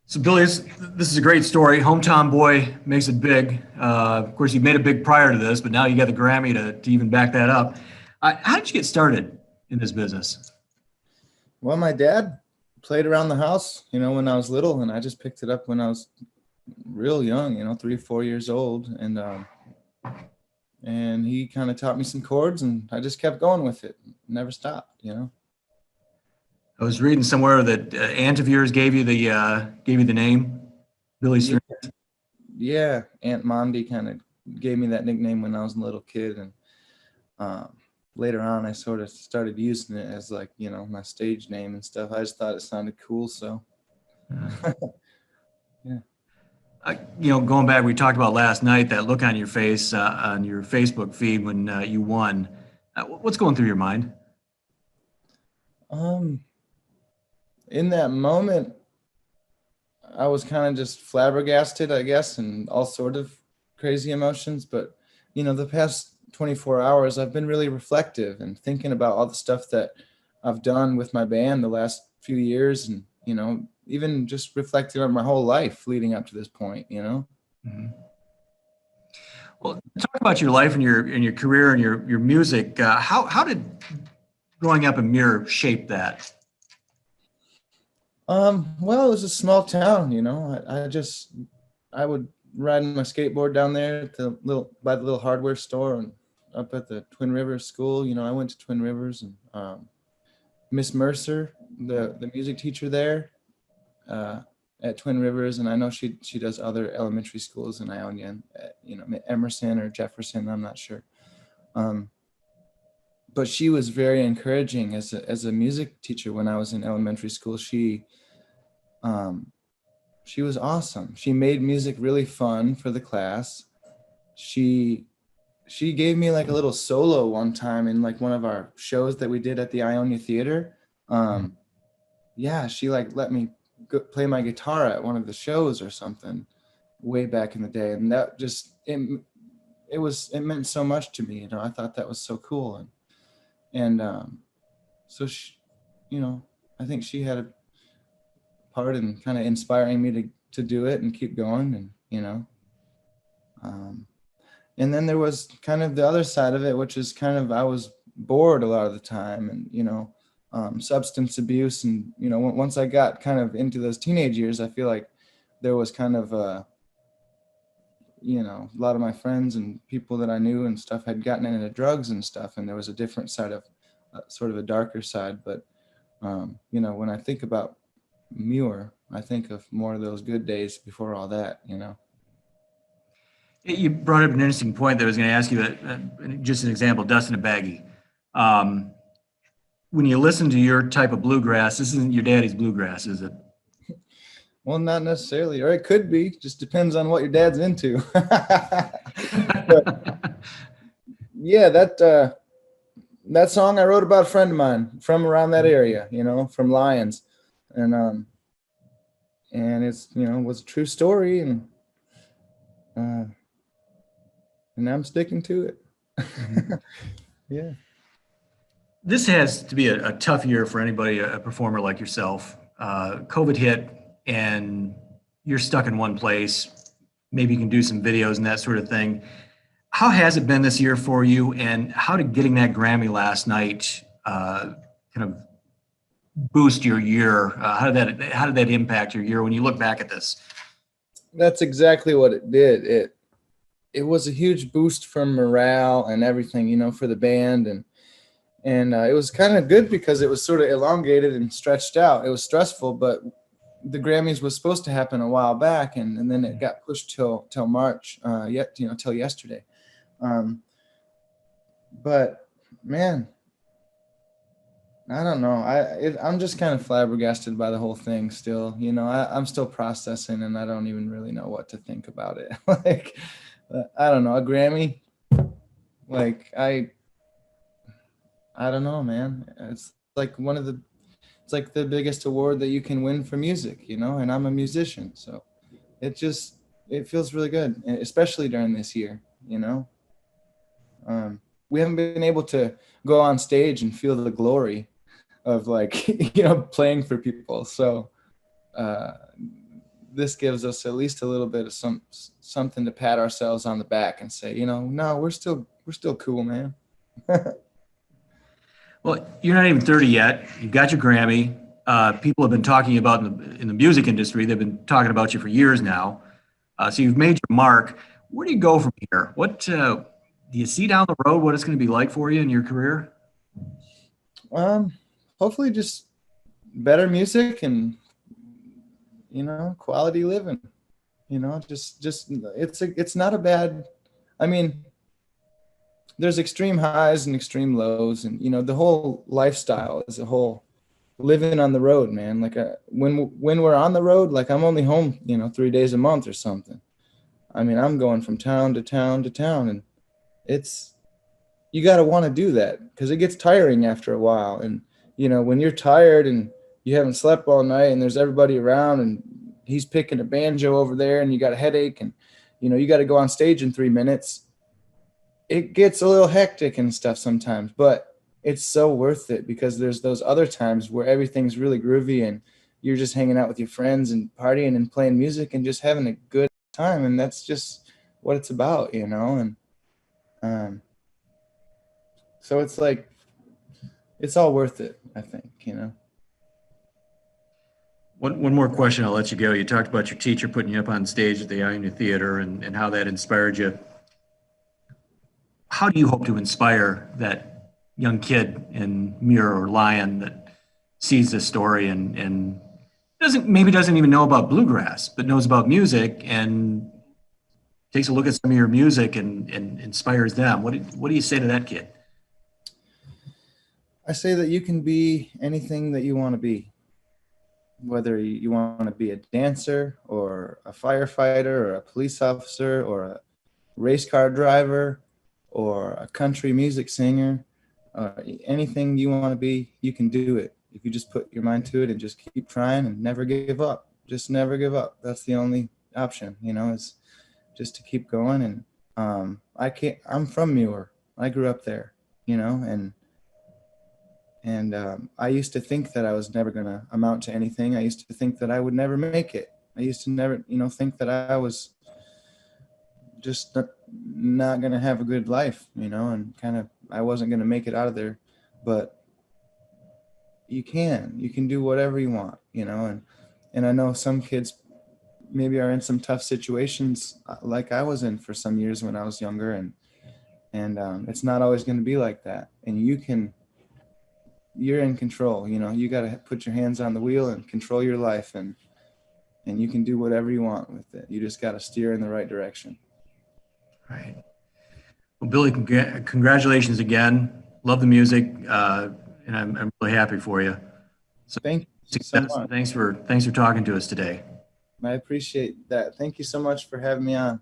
So, Billy, this is a great story. Hometown boy makes it big. Of course, you made it big prior to this, but now you got the Grammy to even back that up. How did you get started in this business? Well, my dad played around the house, when I was little, and I just picked it up when I was real young, 3, 4 years old, and he kind of taught me some chords, and I just kept going with it, never stopped. I was reading somewhere that aunt of yours gave you the name Billy Yeah, String. yeah. Aunt Mondi kind of gave me that nickname when I was a little kid, and um, later on, I sort of started using it as like my stage name and stuff. I just thought it sounded cool, so yeah. Going back, we talked about last night that look on your face on your Facebook feed when you won. What's going through your mind? Um, in that moment, I was kind of just flabbergasted, I guess, and all sort of crazy emotions. But, the past 24 hours, I've been really reflective and thinking about all the stuff that I've done with my band the last few years and, even just reflecting on my whole life leading up to this point. Mhm. Well, talk about your life and your career and your music. How did growing up in Muir shape that? Well, it was a small town. I would ride my skateboard down there at by the little hardware store and up at the Twin Rivers school. I went to Twin Rivers and Miss Mercer, the music teacher there uh, at Twin Rivers, and I know she does other elementary schools in Ionia, Emerson or Jefferson, I'm not sure. Um, but she was very encouraging as a music teacher when I was in elementary school. Um, she was awesome. She made music really fun for the class. She she gave me like a little solo one time in like one of our shows that we did at the Ionia Theater. Um, yeah, she like let me play my guitar at one of the shows or something way back in the day, and that just it meant so much to me. I thought that was so cool, and so you know, I think she had a part in kind of inspiring me to do it and keep going, and. Um, and then there was kind of the other side of it, which is kind of I was bored a lot of the time, and substance abuse, and once I got kind of into those teenage years, I feel like there was kind of a lot of my friends and people that I knew and stuff had gotten into drugs and stuff, and there was a different side of sort of a darker side. But when I think about Muir, I think of more of those good days before all that. You brought up an interesting point that I was going to ask you. Just an example, Dustin a Baggy. Um, when you listen to your type of bluegrass, this isn't your daddy's bluegrass, is it? Well, not necessarily, or it could be. Just depends on what your dad's into. But yeah, that song I wrote about a friend of mine from around that area, from Lyons, and it's was a true story, uh, and I'm sticking to it. Yeah. This has to be a tough year for anybody, a performer like yourself. COVID hit, and you're stuck in one place. Maybe you can do some videos and that sort of thing. How has it been this year for you, and how did getting that Grammy last night kind of boost your year? How did that impact your year when you look back at this? That's exactly what it did. It was a huge boost for morale and everything, for the band, and it was kind of good because it was sort of elongated and stretched out. It was stressful, but the Grammys was supposed to happen a while back, and then it got pushed till March, yet till yesterday. Um, but man, I don't know. I'm just kind of flabbergasted by the whole thing still. I'm still processing, and I don't even really know what to think about it. Like, I don't know, a Grammy. Like I don't know, man. It's like the biggest award that you can win for music, and I'm a musician, so it feels really good, especially during this year. We haven't been able to go on stage and feel the glory of like, playing for people. So, uh, this gives us at least a little bit of something to pat ourselves on the back and say, you know, no, we're still cool, man. Well, you're not even 30 yet. You've got your Grammy. People have been talking about in the music industry. They've been talking about you for years now. So you've made your mark. Where do you go from here? What do you see down the road? What it's going to be like for you in your career? Hopefully just better music and, you know, quality living, you know, just it's not a bad, I mean, there's extreme highs and extreme lows, and, you know, the whole lifestyle as a whole, living on the road, man. Like when we're on the road, like I'm only home, you know, 3 days a month or something. I mean, I'm going from town to town to town, and it's, you got to want to do that because it gets tiring after a while. And, you know, when you're tired and you haven't slept all night and there's everybody around and he's picking a banjo over there and you got a headache and, you know, you got to go on stage in 3 minutes, it gets a little hectic and stuff sometimes, but it's so worth it because there's those other times where everything's really groovy and you're just hanging out with your friends and partying and playing music and just having a good time. And that's just what it's about, you know? And, so it's like, it's all worth it, I think, you know? One more question, I'll let you go. You talked about your teacher putting you up on stage at the Ionia Theater and how that inspired you. How do you hope to inspire that young kid in Muir or Lyon that sees this story and doesn't even know about bluegrass, but knows about music and takes a look at some of your music and inspires them? What do you say to that kid? I say that you can be anything that you want to be, whether you want to be a dancer or a firefighter or a police officer or a race car driver or a country music singer, anything you want to be, you can do it. If you just put your mind to it and just keep trying and never give up, just never give up. That's the only option, you know, is just to keep going. And I'm from Muir. I grew up there, you know, and I used to think that I was never going to amount to anything. I used to think that I would never make it. I used to never, you know, think that I was just not going to have a good life, you know, and kind of, I wasn't going to make it out of there. But you can do whatever you want, you know, and I know some kids maybe are in some tough situations like I was in for some years when I was younger, and it's not always going to be like that. And you're in control, you know, you got to put your hands on the wheel and control your life, and you can do whatever you want with it. You just got to steer in the right direction. Right. Well, Billy, congratulations again. Love the music, and I'm really happy for you. So Thank you so much. Thanks for talking to us today. I appreciate that. Thank you so much for having me on.